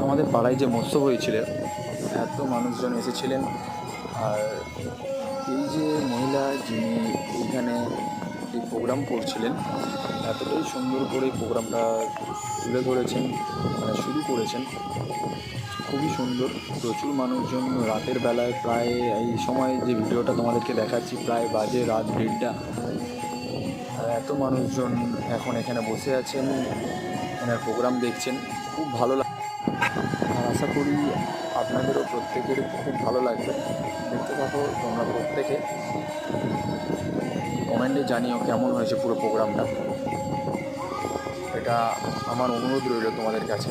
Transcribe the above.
আমাদের পাড়ায় যে মৎস্য হয়েছিল, এত মানুষজন এসেছিলেন। আর এই যে মহিলা যিনি এইখানে এই প্রোগ্রাম করছিলেন, এতটাই সুন্দর করে প্রোগ্রামটা তুলে ধরেছেন, মানে শুরু করেছেন, খুবই সুন্দর। প্রচুর মানুষজন রাতের বেলায়, প্রায় এই সময় যে ভিডিওটা তোমাদেরকে দেখাচ্ছি প্রায় বাজে রাত 1:30। আর এত মানুষজন এখন এখানে বসে আছেন, এনার প্রোগ্রাম দেখছেন। খুব ভালো লাগে, আর আশা করি আপনাদেরও প্রত্যেকের খুব ভালো লাগবে। দেখতে থাকো তোমরা প্রত্যেকে, কমেন্টে জানিও কেমন হয়েছে পুরো প্রোগ্রামটা। এটা আমার অনুরোধ রইল তোমাদের কাছে।